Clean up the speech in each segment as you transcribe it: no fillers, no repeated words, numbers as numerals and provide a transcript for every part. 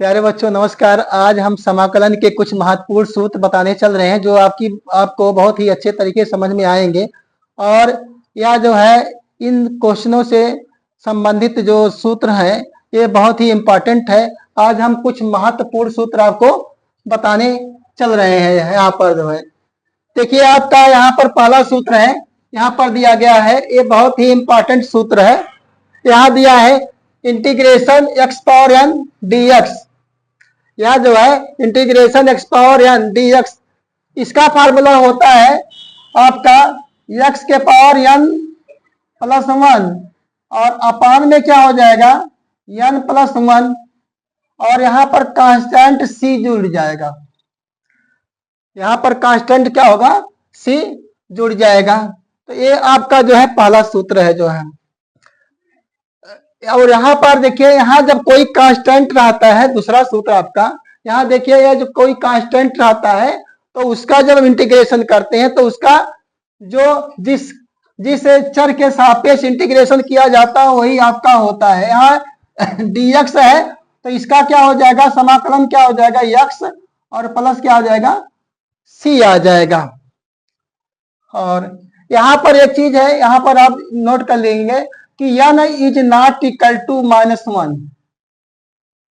प्यारे बच्चों नमस्कार। आज हम समाकलन के कुछ महत्वपूर्ण सूत्र बताने चल रहे हैं जो आपको बहुत ही अच्छे तरीके से समझ में आएंगे। और यह जो है इन क्वेश्चनों से संबंधित जो सूत्र हैं ये बहुत ही इम्पोर्टेंट है। आज हम कुछ महत्वपूर्ण सूत्र आपको बताने चल रहे हैं। यहाँ पर जो है देखिए आपका यहाँ पर पहला सूत्र है, यहाँ पर दिया गया है, ये बहुत ही इम्पोर्टेंट सूत्र है। यहाँ दिया है integration x power n d x. यह जो है integration x power n d x, इसका फार्मूला होता है आपका एक्स के पावर एन प्लस 1 और अपान में क्या हो जाएगा एन प्लस 1 और यहाँ पर कांस्टेंट सी जुड़ जाएगा। यहाँ पर कांस्टेंट क्या होगा सी जुड़ जाएगा। तो ये आपका जो है पहला सूत्र है जो है। और यहाँ पर देखिए यहाँ जब कोई कांस्टेंट रहता है, दूसरा सूत्र आपका यहाँ देखिए यह जो कोई कांस्टेंट रहता है तो उसका जब इंटीग्रेशन करते हैं तो उसका जो जिस चर के सापेक्ष इंटीग्रेशन किया जाता है वही आपका होता है। यहाँ dx है तो इसका क्या हो जाएगा समाकलन क्या हो जाएगा x और प्लस क्या हो जाएगा c आ जाएगा। और यहाँ पर एक चीज है, यहाँ पर आप नोट कर लेंगे कि n is not equal to -1।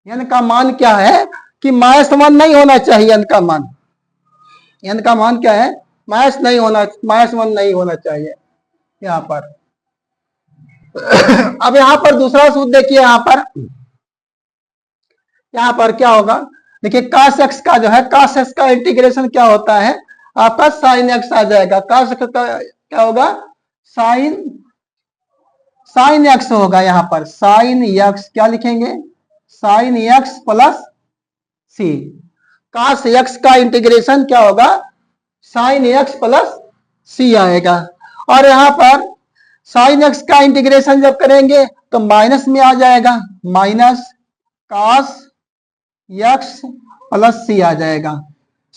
n का मान क्या है कि -1 नहीं होना चाहिए। n का मान क्या है -1 नहीं होना चाहिए यहाँ पर। अब यहाँ पर दूसरा सूत्र देखिए, यहाँ पर क्या होगा देखिए cos x का जो है cos x का इंटीग्रेशन क्या होता है आपका sin x आ जाएगा। cos x का क्या होगा sin x होगा। यहाँ पर sin x क्या लिखेंगे sin x plus c। cos x का इंटीग्रेशन क्या होगा sin x प्लस c आएगा। और यहाँ पर sin x का इंटीग्रेशन जब करेंगे तो माइनस में आ जाएगा, minus cos x plus c आ जाएगा।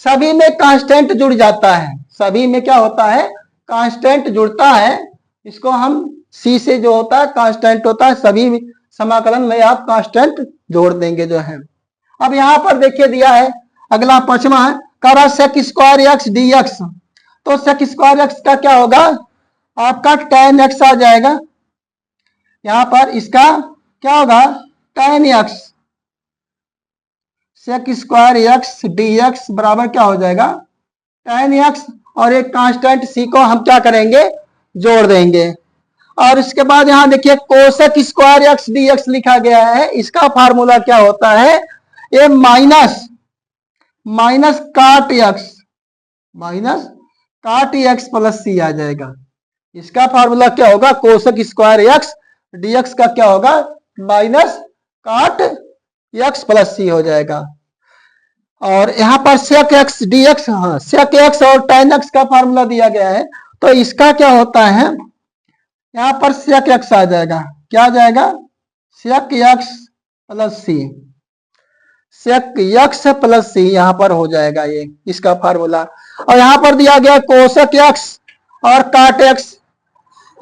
सभी में कांस्टेंट जुड़ जाता है, सभी में क्या होता है कांस्टेंट जुड़ता है। इसको हम c से जो होता है कांस्टेंट होता है, सभी समाकलन में आप कांस्टेंट जोड़ देंगे जो है। अब यहाँ पर देखिए दिया है अगला पांचवा है करा sec square x d x. तो सेक स्क्वायर एक्स का क्या होगा आपका tan x आ जाएगा। यहाँ पर इसका क्या होगा tan x, sec square x d x बराबर क्या हो जाएगा tan x और एक कांस्टेंट c को हम क्या करेंगे जोड़ देंगे। और इसके बाद यहाँ देखिए cosec square x d x लिखा गया है, इसका फार्मूला क्या होता है ये माइनस काट एक्स प्लस सी आ जाएगा। इसका फार्मूला क्या होगा cosec square x d x का क्या होगा माइनस काट एक्स प्लस सी हो जाएगा। और यहाँ पर सेक एक्स डी एक्स, हाँ सेक एक्स और tan x का फार्मूला दिया गया है तो इसका क्या होता है यहाँ पर सेक एक्स आ जाएगा, क्या आ जाएगा सेक एक्स प्लस सी, सेक एक्स प्लस सी यहाँ पर हो जाएगा ये इसका फार्मूला। और यहाँ पर दिया गया कोसेक एक्स और काट एक्स,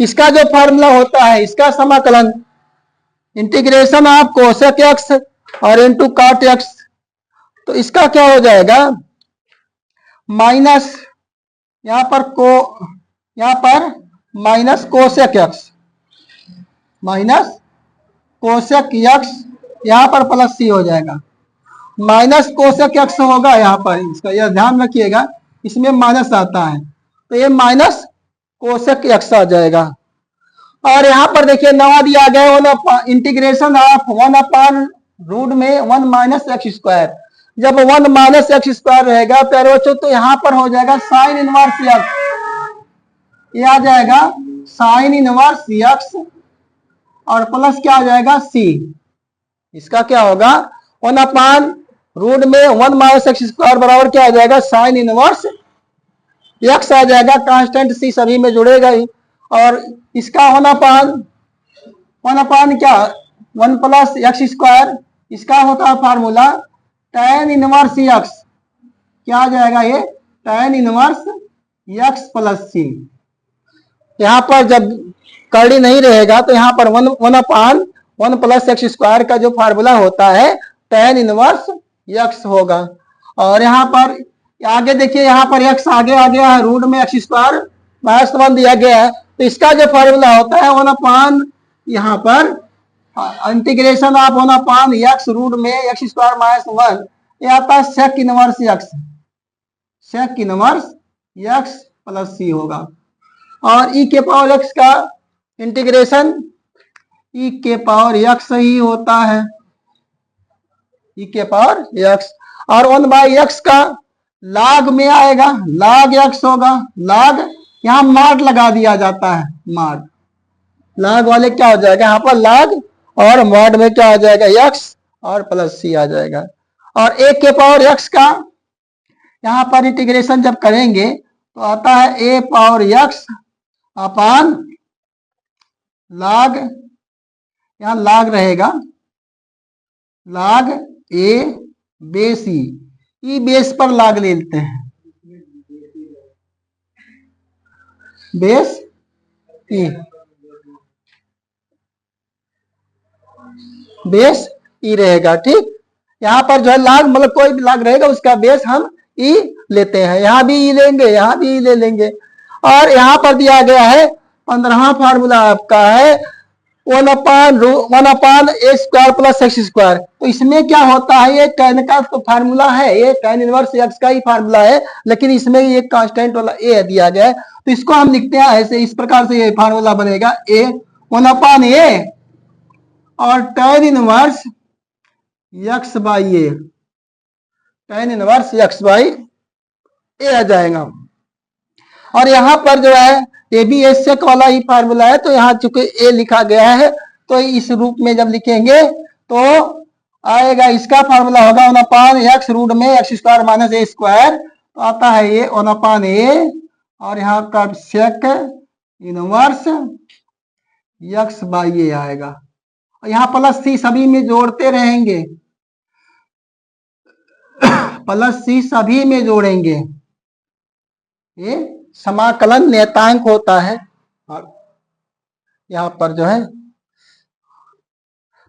इसका जो फार्मूला होता है इसका समाकलन इंटीग्रेशन ऑफ कोसेक एक्स और इनटू काट एक्स। तो इसका क्या हो जाएगा माइनस यहाँ पर माइनस कोसेक एक्स यहाँ पर प्लस सी हो जाएगा। माइनस कोसेक एक्स होगा यहाँ पर, इसका यह ध्यान रखिएगा इसमें माइनस आता है तो ये माइनस कोसेक एक्स आ जाएगा। और यहाँ पर देखिए नवा दिया गया इंटीग्रेशन ऑफ 1/रूट में 1 माइनस एक्स स्क्वायर। जब 1 माइनस एक्स स्क्वायर रहेगा प्यारे बच्चों तो यहाँ पर हो जाएगा साइन इनवर्स एक्स, ये आ जाएगा साइन इनवर्स एक्स और प्लस क्या आ जाएगा सी। इसका क्या होगा 1/रूट में 1 माइनस एक्स स्क्वायर बराबर क्या आ जाएगा साइन इनवर्स एक्स आ जाएगा। कांस्टेंट सी सभी में जुड़ेगा ही। और इसका 1/1 क्या 1 प्लस एक्स स्क्वायर, इसका होता है फार्मूला tan इनवर्स एक्स, क्या आ जाएगा ये tan इनवर्स एक्स प्लस सी। यहाँ पर जब कर्ली नहीं रहेगा तो यहाँ पर 1/1 प्लस एक्स स्क्वायर का जो फार्मूला होता है tan इनवर्स x होगा। और यहाँ पर आगे देखिए, यहाँ पर x आगे आ गया है, रूट में x स्क्वायर माइनस 1 दिया गया है, तो इसका जो फॉर्मूला होता है 1/, यहाँ पर इंटीग्रेशन ऑफ 1/, x रूट में x स्क्वायर माइनस 1, ये आता है sec inverse x, sec inverse x plus C होगा। और e के पावर x का इंटीग्रेशन e के पावर x ही होता है, e के पावर x, और 1/x का log में आएगा, log x होगा, log यहाँ मॉड लगा दिया जाता है, मॉड log वाले क्या हो जाएगा यहाँ पर log, और मॉड में क्या आ जाएगा x और प्लस सी आ जाएगा। और a के पावर x का यहाँ पर इंटीग्रेशन जब करेंगे तो आता है a power x upon log, यहाँ log रहेगा log a base E base पर log ले लेते हैं, बेस ई, बेस ई रहेगा। ठीक, यहाँ पर जो है log मतलब कोई भी log रहेगा उसका बेस हम ई लेते हैं, यहाँ भी ई लेंगे, यहाँ भी ई ले लेंगे। और यहाँ पर दिया गया है 15वां फार्मूला आपका है 1/a square plus x square. तो इसमें क्या होता है, ये tan का तो फार्मूला है, ये tan इनवर्स x का ही फार्मूला है, लेकिन इसमें ये कांस्टेंट वाला a दिया गया है, तो इसको हम लिखते हैं ऐसे, इस प्रकार से ये फार्मूला बनेगा a 1/a और tan inverse x by A, tan inverse x by A आ जाएगा। और यहाँ पर जो है ए बी एस सेक वाला ही फार्मूला है, तो यहाँ चूंकि ए लिखा गया है तो इस रूप में जब लिखेंगे तो आएगा, इसका फार्मूला होगा 1/x रूट में x स्क्वायर माइनस ए स्क्वायर, तो आता है ये 1/a और यहाँ का सेक इनवर्स x बाई ए आएगा। और यहाँ प्लस सी सभी में जोड़ते रहेंगे, प्लस सी सभी में जोड़ेंगे, ये समाकलन नियतांक होता है। और यहाँ पर जो है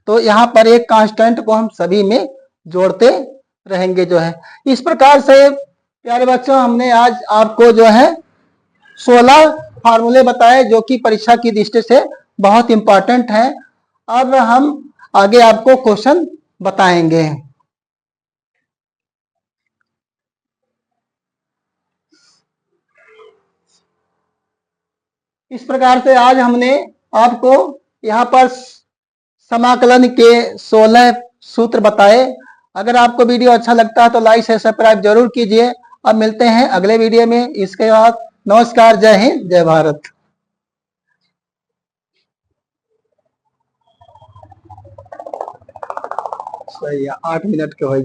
तो यहाँ पर एक कांस्टेंट को हम सभी में जोड़ते रहेंगे जो है। इस प्रकार से प्यारे बच्चों हमने आज आपको जो है 16 फार्मूले बताए जो कि परीक्षा की दृष्टि से बहुत इंपॉर्टेंट है। अब हम आगे आपको क्वेश्चन बताएंगे। इस प्रकार से आज हमने आपको यहाँ पर समाकलन के 16 सूत्र बताए। अगर आपको वीडियो अच्छा लगता है तो लाइक से सब्सक्राइब जरूर कीजिए। अब मिलते हैं अगले वीडियो में, इसके बाद नमस्कार, जय हिंद, जय भारत। 8 मिनट के हो